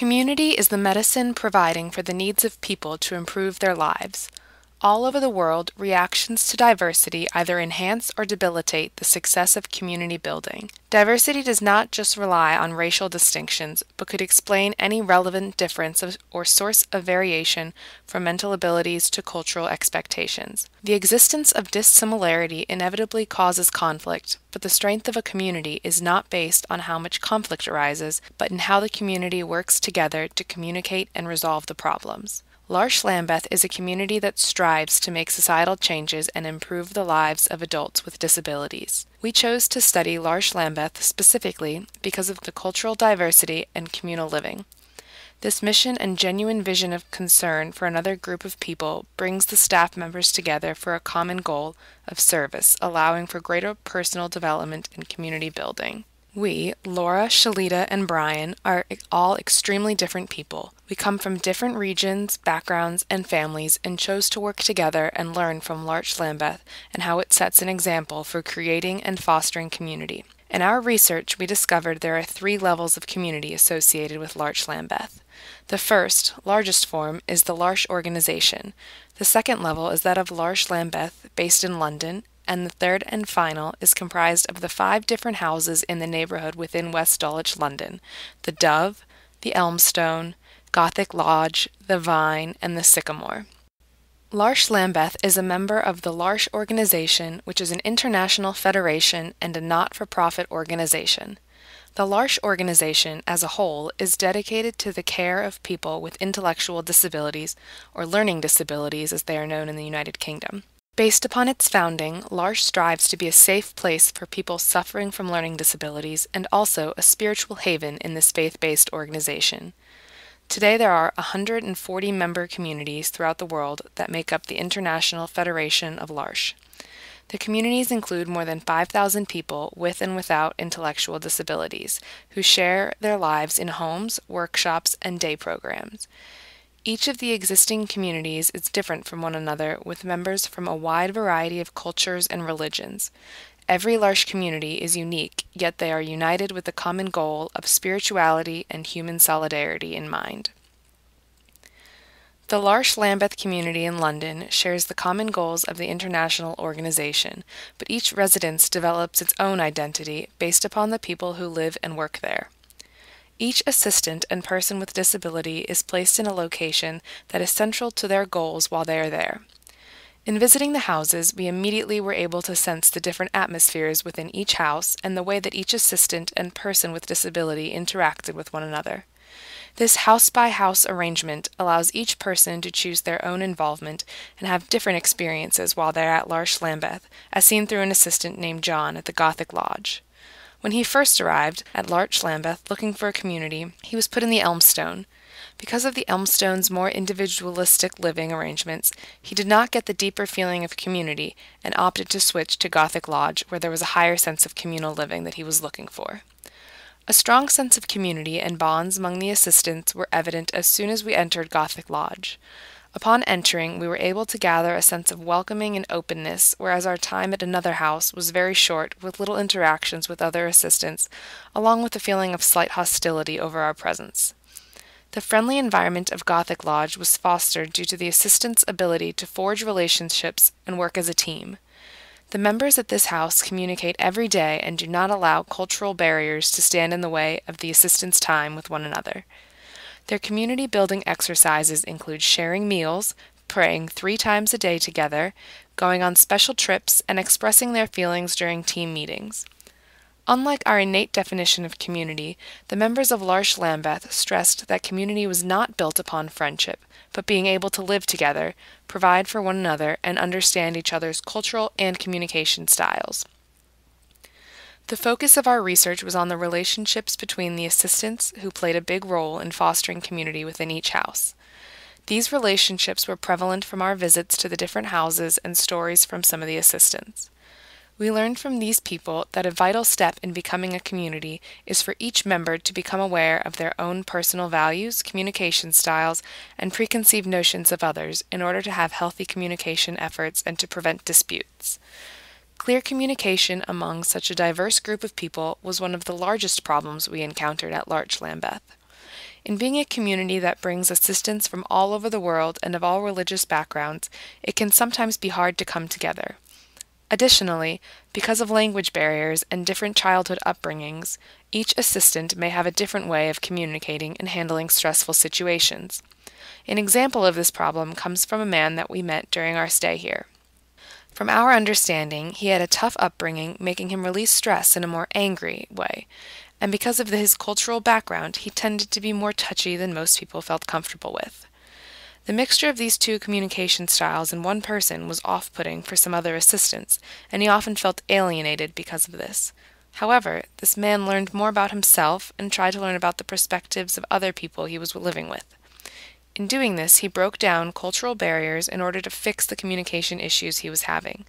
Community is the medicine providing for the needs of people to improve their lives. All over the world, reactions to diversity either enhance or debilitate the success of community building. Diversity does not just rely on racial distinctions, but could explain any relevant difference or source of variation from mental abilities to cultural expectations. The existence of dissimilarity inevitably causes conflict, but the strength of a community is not based on how much conflict arises, but in how the community works together to communicate and resolve the problems. L'Arche Lambeth is a community that strives to make societal changes and improve the lives of adults with disabilities. We chose to study L'Arche Lambeth specifically because of the cultural diversity and communal living. This mission and genuine vision of concern for another group of people brings the staff members together for a common goal of service, allowing for greater personal development and community building. We, Laura, Shalita, and Brian, are all extremely different people. We come from different regions, backgrounds, and families and chose to work together and learn from L'Arche Lambeth and how it sets an example for creating and fostering community. In our research, we discovered there are 3 levels of community associated with L'Arche Lambeth. The first, largest form, is the L'Arche organization. The second level is that of L'Arche Lambeth, based in London, and the third and final is comprised of the 5 different houses in the neighborhood within West Dulwich, London: the Dove, the Elmstone, Gothic Lodge, the Vine, and the Sycamore. L'Arche Lambeth is a member of the L'Arche Organization, which is an international federation and a not-for-profit organization. The L'Arche Organization, as a whole, is dedicated to the care of people with intellectual disabilities, or learning disabilities as they are known in the United Kingdom. Based upon its founding, L'Arche strives to be a safe place for people suffering from learning disabilities and also a spiritual haven in this faith-based organization. Today there are 140 member communities throughout the world that make up the International Federation of L'Arche. The communities include more than 5,000 people with and without intellectual disabilities, who share their lives in homes, workshops, and day programs. Each of the existing communities is different from one another, with members from a wide variety of cultures and religions. Every L'Arche community is unique, yet they are united with the common goal of spirituality and human solidarity in mind. The L'Arche Lambeth community in London shares the common goals of the international organization, but each residence develops its own identity based upon the people who live and work there. Each assistant and person with disability is placed in a location that is central to their goals while they are there. In visiting the houses, we immediately were able to sense the different atmospheres within each house and the way that each assistant and person with disability interacted with one another. This house-by-house arrangement allows each person to choose their own involvement and have different experiences while they're at L'Arche Lambeth, as seen through an assistant named John at the Gothic Lodge. When he first arrived at L'Arche Lambeth looking for a community, he was put in the Elmstone. Because of the Elmstone's more individualistic living arrangements, he did not get the deeper feeling of community and opted to switch to Gothic Lodge, where there was a higher sense of communal living that he was looking for. A strong sense of community and bonds among the assistants were evident as soon as we entered Gothic Lodge. Upon entering, we were able to gather a sense of welcoming and openness, whereas our time at another house was very short, with little interactions with other assistants, along with a feeling of slight hostility over our presence. The friendly environment of Gothic Lodge was fostered due to the assistants' ability to forge relationships and work as a team. The members at this house communicate every day and do not allow cultural barriers to stand in the way of the assistants' time with one another. Their community-building exercises include sharing meals, praying 3 times a day together, going on special trips, and expressing their feelings during team meetings. Unlike our innate definition of community, the members of L'Arche Lambeth stressed that community was not built upon friendship, but being able to live together, provide for one another, and understand each other's cultural and communication styles. The focus of our research was on the relationships between the assistants, who played a big role in fostering community within each house. These relationships were prevalent from our visits to the different houses and stories from some of the assistants. We learned from these people that a vital step in becoming a community is for each member to become aware of their own personal values, communication styles, and preconceived notions of others in order to have healthy communication efforts and to prevent disputes. Clear communication among such a diverse group of people was one of the largest problems we encountered at L'Arche Lambeth. In being a community that brings assistants from all over the world and of all religious backgrounds, it can sometimes be hard to come together. Additionally, because of language barriers and different childhood upbringings, each assistant may have a different way of communicating and handling stressful situations. An example of this problem comes from a man that we met during our stay here. From our understanding, he had a tough upbringing, making him release stress in a more angry way, and because of his cultural background, he tended to be more touchy than most people felt comfortable with. The mixture of these two communication styles in one person was off-putting for some other assistants, and he often felt alienated because of this. However, this man learned more about himself and tried to learn about the perspectives of other people he was living with. In doing this, he broke down cultural barriers in order to fix the communication issues he was having.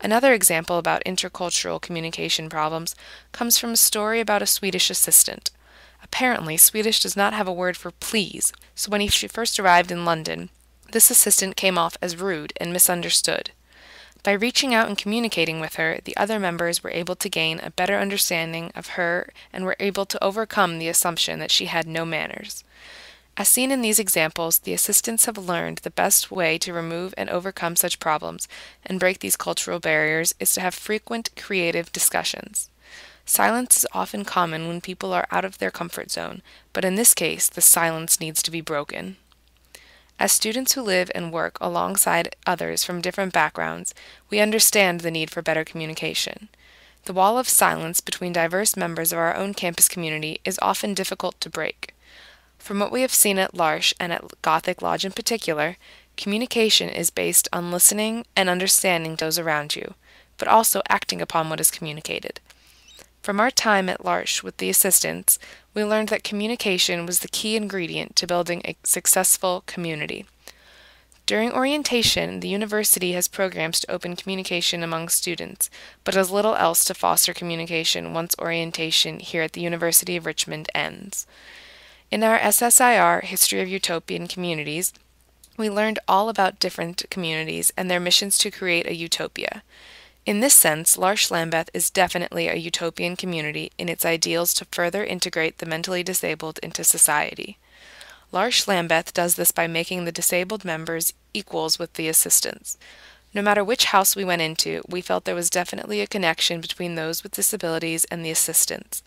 Another example about intercultural communication problems comes from a story about a Swedish assistant. Apparently, Swedish does not have a word for please, so when she first arrived in London, this assistant came off as rude and misunderstood. By reaching out and communicating with her, the other members were able to gain a better understanding of her and were able to overcome the assumption that she had no manners. As seen in these examples, the assistants have learned the best way to remove and overcome such problems and break these cultural barriers is to have frequent, creative discussions. Silence is often common when people are out of their comfort zone, but in this case, the silence needs to be broken. As students who live and work alongside others from different backgrounds, we understand the need for better communication. The wall of silence between diverse members of our own campus community is often difficult to break. From what we have seen at L'Arche and at Gothic Lodge in particular, communication is based on listening and understanding those around you, but also acting upon what is communicated. From our time at L'Arche with the assistants, we learned that communication was the key ingredient to building a successful community. During orientation, the university has programs to open communication among students, but does little else to foster communication once orientation here at the University of Richmond ends. In our SSIR, History of Utopian Communities, we learned all about different communities and their missions to create a utopia. In this sense, L'Arche Lambeth is definitely a utopian community in its ideals to further integrate the mentally disabled into society. L'Arche Lambeth does this by making the disabled members equals with the assistants. No matter which house we went into, we felt there was definitely a connection between those with disabilities and the assistants.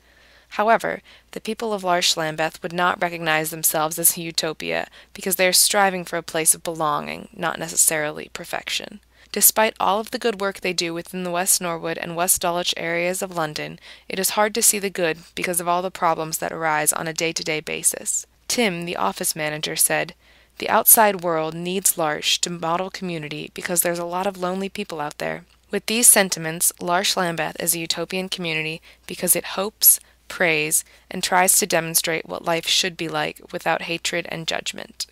However, the people of L'Arche Lambeth would not recognize themselves as a utopia because they are striving for a place of belonging, not necessarily perfection. Despite all of the good work they do within the West Norwood and West Dulwich areas of London, it is hard to see the good because of all the problems that arise on a day-to-day basis. Tim, the office manager, said, "The outside world needs L'Arche to model community because there's a lot of lonely people out there." With these sentiments, L'Arche Lambeth is a utopian community because it hopes, prays, and tries to demonstrate what life should be like without hatred and judgment.